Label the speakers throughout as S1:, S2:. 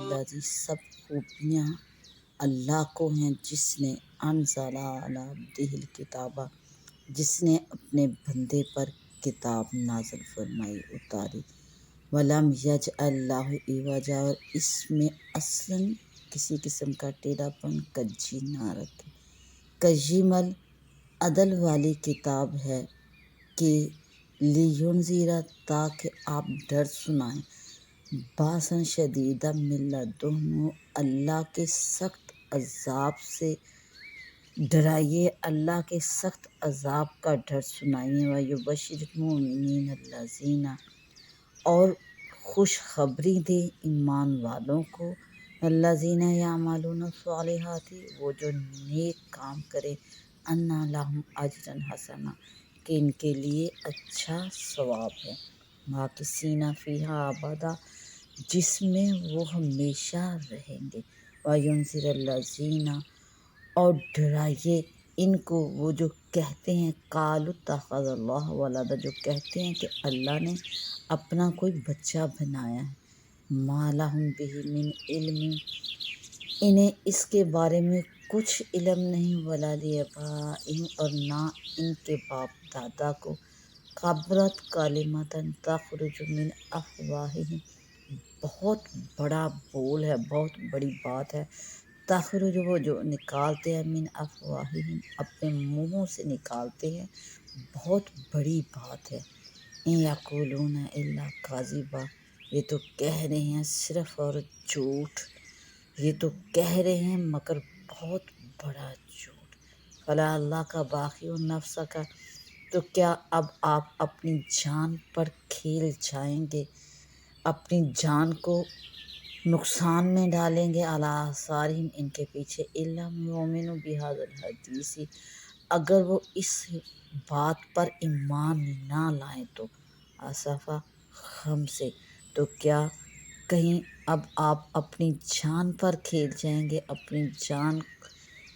S1: الذی سب خوبیاں اللہ کو ہیں جس نے انزلہ علی عبدہ الکتابہ، جس نے اپنے بندے پر کتاب نازل فرمائی اتاری۔ ولم یجعل لہ عوجا، اور اس میں اصلاً کسی قسم کا ٹیڑھا پن کجی نہ رکھے۔ قیمًا عدل والی کتاب ہے کہ لینذرا، تاکہ آپ ڈر سنائیں، باسن شدیدا من لدنہ، اللہ کے سخت عذاب سے ڈرائیے، اللہ کے سخت عذاب کا ڈر سنائیے۔ ویبشر المؤمنین الذین، اور خوشخبری دے ایمان والوں کو، الذین یعملون الصالحات، وہ جو نیک کام کرے، ان لہم اجرا حسنا، کہ ان کے لیے اچھا ثواب ہے، ماکثین فیہا ابدا، جس میں وہ ہمیشہ رہیں گے۔ وینذر الذین، اور ڈرائیے ان کو وہ جو کہتے ہیں، قالوا اتخذ اللہ ولدا، جو کہتے ہیں کہ اللہ نے اپنا کوئی بچہ بنایا ہے، ما لہم بہ من علم، انہیں اس کے بارے میں کچھ علم نہیں، ولا لآبائہم، اور نہ ان کے باپ دادا کو، کبرت کلمۃ تخرج من افواہہم، بہت بڑا بول ہے، بہت بڑی بات ہے، تخرج، وہ جو نکالتے ہیں، من افواہہم، اپنے منہوں سے نکالتے ہیں، بہت بڑی بات ہے۔ ان یقولون الا کذبا، یہ تو کہہ رہے ہیں صرف اور جھوٹ، یہ تو کہہ رہے ہیں مگر بہت بڑا جھوٹ۔ فلا اللہ کا باقی نفس کا، تو کیا اب آپ اپنی جان پر کھیل جائیں گے، اپنی جان کو نقصان میں ڈالیں گے، علی آثارہم، ان کے پیچھے، ان لم یؤمنوا بہذا الحدیث، اگر وہ اس بات پر ایمان نہ لائیں تو، آسفا، غم سے، تو کیا کہیں اب آپ اپنی جان پر کھیل جائیں گے، اپنی جان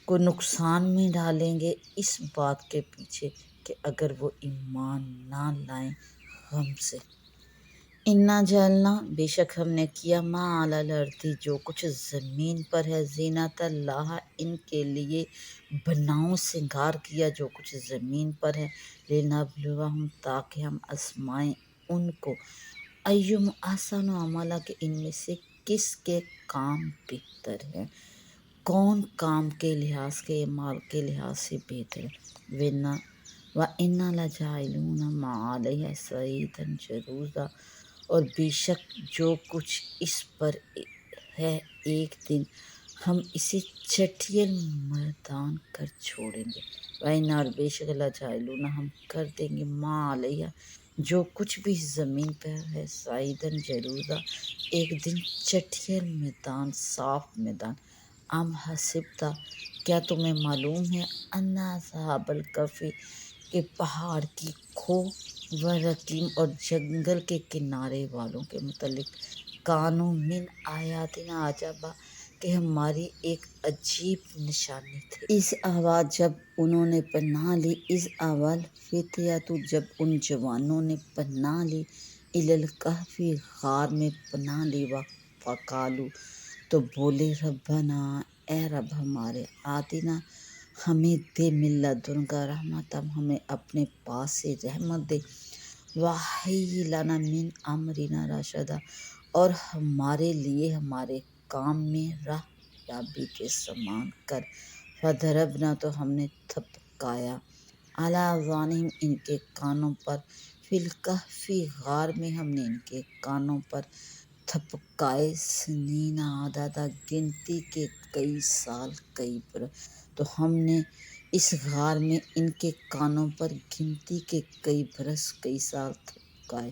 S1: کو نقصان میں ڈالیں گے اس بات کے پیچھے کہ اگر وہ ایمان نہ لائیں، غم سے۔ انا جعلنا، بے شک ہم نے کیا، ما علی الارض، جو کچھ زمین پر ہے، زینۃ اللہ، ان کے لیے بناؤ سنگار کیا جو کچھ زمین پر ہے، لنبلوہم، تاکہ ہم آزمائیں ان کو، ایہم احسن عملا، کہ ان میں سے کس کے کام بہتر ہے، کون کام کے لحاظ کے، اعمال کے لحاظ سے بہتر ہے۔ وَإِنَّا لَجَاعِلُونَ مَا عَلَيْهَا صَعِيدًا جُرُزًا، اور بے شک جو کچھ اس پر ہے ایک دن ہم اسے چٹیل میدان کر چھوڑیں گے۔ وَإِنَّا، اور بے شک، لَجَاعِلُونَ، ہم کر دیں گے، مَا عَلَيْهَا، جو کچھ بھی زمین پر ہے، صَعِيدًا جُرُزًا، ایک دن چٹیل میدان، صاف میدان۔ ام حسبت، کیا تمہیں معلوم ہے، ان اصحاب الکہف، کہ پہاڑ کی کھو، والرقیم، اور جنگل کے کنارے والوں کے متعلق، کانوا من آیاتنا عجبا، کہ ہماری ایک عجیب نشانی تھی، اس آواز جب انہوں نے پناہ لی، اس اول فتیۃ، جب ان جوانوں نے پناہ لی، الی الکہف، غار میں پناہ لی، فقالوا، تو بولے، ربنا، اے رب ہمارے، آتنا، ہمیں دے، من لدنک رحمۃ، ہمیں اپنے پاس سے رحمت دے، وہیئ لنا من امرنا رشدا، اور ہمارے لیے ہمارے کام میں راہ یابی کے سامان کر۔ فضربنا، تو ہم نے تھپکایا، علی آذانہم، ان کے کانوں پر، فی الکہف، غار میں ہم نے ان کے کانوں پر تھپکائے، سنین عددا، گنتی کے کئی سال، کئی برس، تو ہم نے اس غار میں ان کے کانوں پر گنتی کے کئی برس، کئی سال تھپکائے۔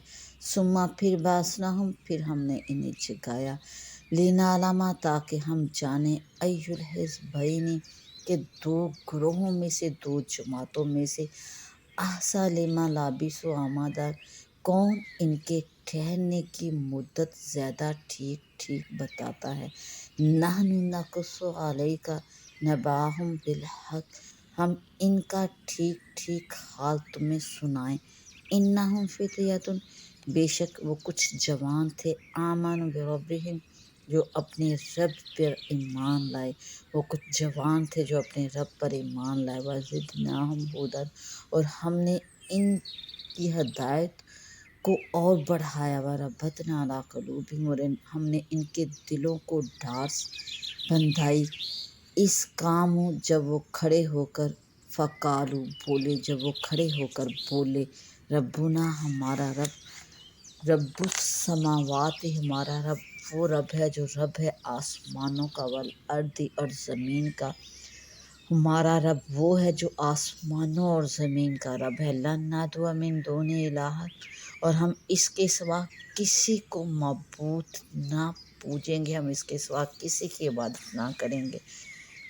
S1: ثم، پھر، بعثناہم، پھر ہم نے انہیں جگایا، لنعلم، تاکہ ہم جانیں، ای الحزبین، کہ دو گروہوں میں سے، دو جماعتوں میں سے، احصیٰ لما لبثوا امدا، کون ان کے ٹھہرنے کی مدت زیادہ ٹھیک ٹھیک بتاتا ہے۔ نحن نقص علیک نبأہم بالحق، ہم ان کا ٹھیک ٹھیک حال تمہیں سنائیں۔ انہم فتیۃ، بے شک وہ کچھ جوان تھے، آمنوا بربہم، جو اپنے رب پر ایمان لائے، وہ کچھ جوان تھے جو اپنے رب پر ایمان لائے، وزدناہم ھدی، اور ہم نے ان کی ہدایت کو اور بڑھایا، وربطنا علی قلوبہم، اور ہم نے ان کے دلوں کو ڈھارس بندھائی، اس کام جب وہ کھڑے ہو کر فقالو بولے، جب وہ کھڑے ہو کر بولے، ربنا ہمارا رب، رب السماوات، ہمارا رب وہ رب ہے جو رب ہے آسمانوں کا، والارض، اور زمین کا، ہمارا رب وہ ہے جو آسمانوں اور زمین کا رب ہے، لن ندعو من دونہ الہا، اور ہم اس کے سوا کسی کو معبود نہ پوجیں گے، ہم اس کے سوا کسی کی عبادت نہ کریں گے،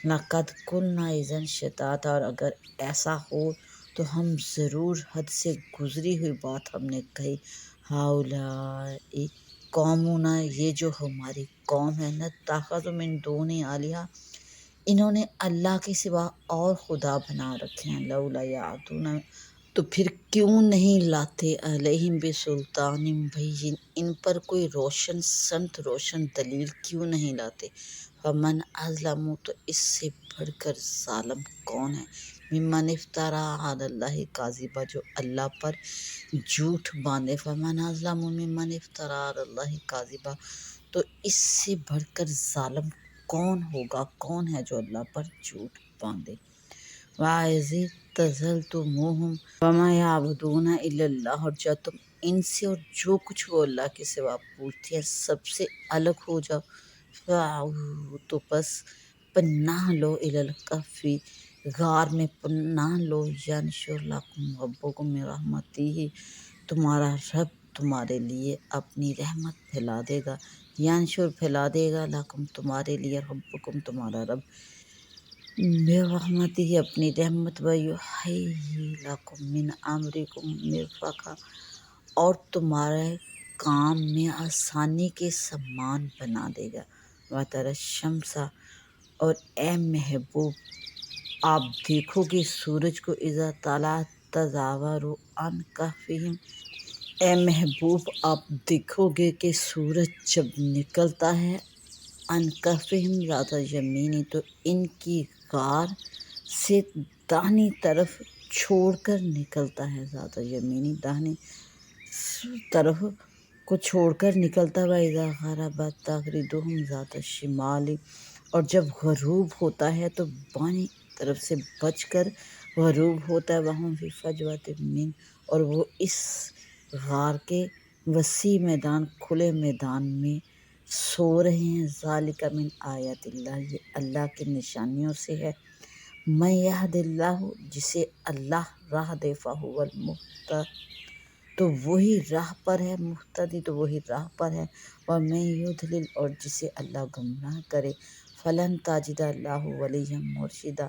S1: لقد قلنا اذا شطاطا، اور اگر ایسا ہو تو ہم ضرور حد سے گزری ہوئی بات ہم نے کہی، ہؤلاء قومنا، یہ جو ہماری قوم ہے، نتخذ من دونہ آلہہ، انہوں نے اللہ کے سوا اور خدا بنا رکھے ہیں، لولا یأتون، تو پھر کیوں نہیں لاتے، علیہم بسلطان بین، ان پر کوئی روشن سنت، روشن دلیل کیوں نہیں لاتے، فمن اظلم، تو اس سے بڑھ کر ظالم کون ہے، ممن افتری علی اللہ کاذبا، جو اللہ پر جھوٹ باندھے، فمن اظلم ممن افتری علی اللہ کاذبا، تو اس سے بڑھ کر ظالم کون ہوگا، کون ہے جو اللہ پر جھوٹ باندھے، وَإِذِ اعْتَزَلْتُمُوهُمْ وَمَا يَعْبُدُونَ إِلَّا اللَّهَ، اور جب تم ان سے اور جو کچھ وہ اللہ کے سوا پوچھتے ہیں سب سے الگ ہو جاؤ، فَأْوُوا، تو بس پناہ لو، إِلَى الْكَهْفِ، غار میں پناہ لو، يَنشُرْ لَكُمْ رَبُّكُم مِّن رَحْمَتِهِ، تمہارا رب تمہارے لیے اپنی رحمت پھیلا دے گا، ینشر پھیلا دے گا، لکم تمہارے لیے، ربکم تمہارا رب، من رحمتہ اپنی رحمت، ویہیئ لکم من امرکم مرفقا، اور تمہارے کام میں آسانی کے سامان بنا دے گا، وتری الشمس، اور اے محبوب آپ دیکھو گے سورج کو، اذا طلعت تزاور عن کہفہم، اے محبوب آپ دیکھو گے کہ سورج جب نکلتا ہے، عن کہفہم ذات الیمین، تو ان کی غار سے داہنی طرف چھوڑ کر نکلتا ہے، ذات الیمین داہنی طرف کو چھوڑ کر نکلتا ہے، وَإِذَا غَرَبَت تَغْرِدُهُمْ ذَاتَ الشِّمَالِ، اور جب غروب ہوتا ہے تو بائیں طرف سے بچ کر غروب ہوتا ہے، وَهُمْ فِي فَجْوَةٍ مِّنْ، اور وہ اس غار کے وسیع میدان، کھلے میدان میں سو رہے ہیں، ذَلِكَ مِنْ آیاتِ اللہ، یہ اللہ کی نشانیوں سے ہے، مَن یہد اللہ، جسے اللہ راہ دے، فہو المہتد، تو وہی راہ پر ہے، مہتدی تو وہی راہ پر ہے، وَمَن یضلل، اور جسے اللہ گمراہ کرے، فلن تجد لہ ولیا مرشدا،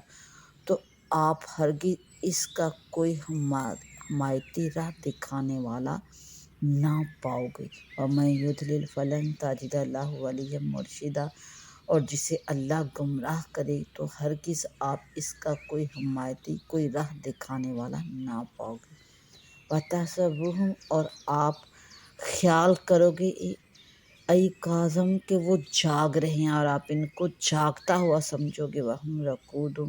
S1: تو آپ ہرگز اس کا کوئی حمایتی راہ دکھانے والا نہ پاؤ گے، وَمَن یضلل فلن تجد لہ ولیا مرشدا، اور جسے اللہ گمراہ کرے تو ہرگز آپ اس کا کوئی حمایتی، کوئی راہ دکھانے والا نہ پاؤ گے، وَتَحْسَبُوهُمْ، اور آپ خیال کرو گے ایقاظًا، کہ وہ جاگ رہے ہیں، اور آپ ان کو جاگتا ہوا سمجھو گے، وَهُمْ رقود،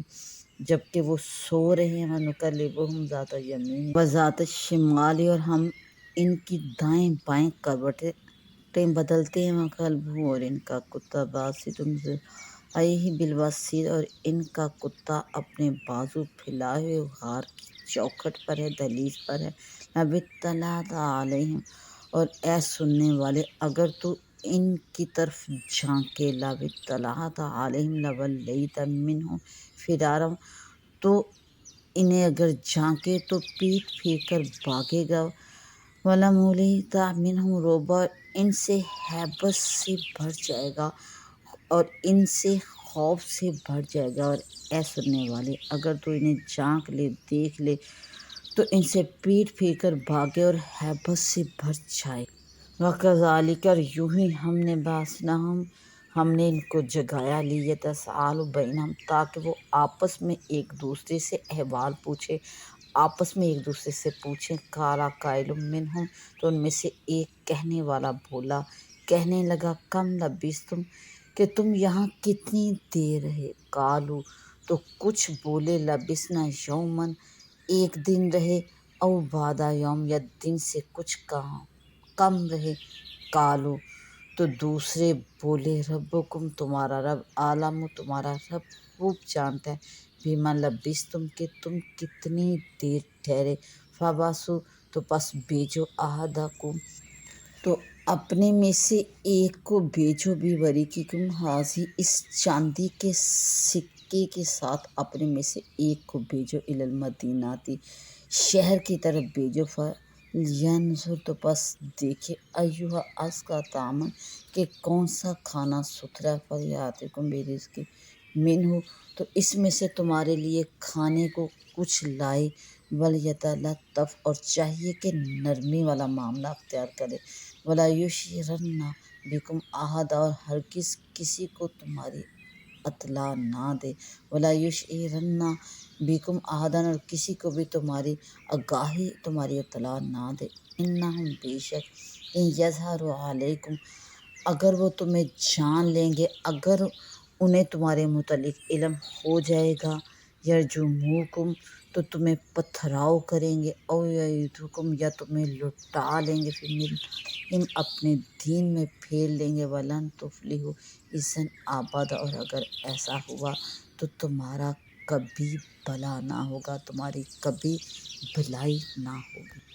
S1: جبکہ وہ سو رہے ہیں، وَنُقَلِّبُهُمْ ذَاتَ الیمین وَذَاتَ الشِّمَالِ، اور ہم ان کی دائیں بائیں کروٹیں بدلتے ہیں، وَكَلْبُهُمْ، اور ان کا کتا، باسط ذرائیہ بالوصید، اور ان کا کتا اپنے بازو پھیلائے ہوئے غار کی چوکھٹ پر ہے، دہلیز پر ہے، لَوِ اطَّلَعْتَ عَلَیہم، اور اے سننے والے اگر تو ان کی طرف جھانکے، لَوِ اطَّلَعْتَ عَلَیہم لَوَلَّیتَ مِنْہُمْ فِرَارًا، تو انہیں اگر جھانکے تو پیٹ پھیر کر بھاگے گا، وَلَمُلِئْتَ مِنْہُمْ رُعْبًا، ان سے ہیبت سے بھر جائے گا، اور ان سے خوف سے بھر جائے گا، اور اے سننے والے اگر تو انہیں جھانک لے، دیکھ لے، تو ان سے پیٹ پھیر کر بھاگے اور ہیبت سے بھر جائے، وَكَذَلِكَ، اور یوں ہی ہم نے ہم نے ان کو جگایا لیتسالوا بینہم، تاکہ وہ آپس میں ایک دوسرے سے احوال پوچھے، آپس میں ایک دوسرے سے پوچھیں۔ قال قائل منہم، تو ان میں سے ایک کہنے والا بولا، کہنے لگا کم لبثتم، کہ تم یہاں کتنی دیر رہے۔ قالوا، تو کچھ بولے لبثنا یومن، ایک دن رہے، او بعض یوم، یا دن سے کچھ کم رہے۔ قالوا، تو دوسرے بولے ربکم، تمہارا رب، عالم، تمہارا رب خوب جانتا ہے، بما لبثتم، کہ تم کتنی دیر ٹھہرے۔ فبعثوا، تو پس بھیجو احدکم، تو اپنے میں سے ایک کو بھیجو، بورقکم ھذہ، اس چاندی کے سکے کے ساتھ اپنے میں سے ایک کو بھیجو، الی المدینہ، شہر کی طرف بھیجو۔ فلینظر، تو پس دیکھے، ایھا ازکی طعاما، کہ کون سا کھانا ستھرا، فلیأتکم برزق منہ، تو اس میں سے تمہارے لیے کھانے کو کچھ لائے، ولیتلطف، اور چاہیے کہ نرمی والا معاملہ اختیار کرے، ولا یشعرن بکم احدا، اور ہرگز کسی کو تمہاری اطلاع نہ دے، ولا یشعرن بکم احدا، اور کسی کو بھی تمہاری آگاہی، تمہاری اطلاع نہ دے۔ انہم، بے شک، ان یظہروا علیکم، اگر وہ تمہیں جان لیں گے، اگر انہیں تمہارے متعلق علم ہو جائے گا، یرجموکم، تو تمہیں پتھراؤ کریں گے، او یعیدوکم، یا تمہیں لٹا لیں گے، فی ملتہم، اپنے دین میں پھیر لیں گے، ولن تفلحوا اذا ابدا، اور اگر ایسا ہوا تو تمہارا کبھی بھلا نہ ہوگا، تمہاری کبھی بھلائی نہ ہوگی۔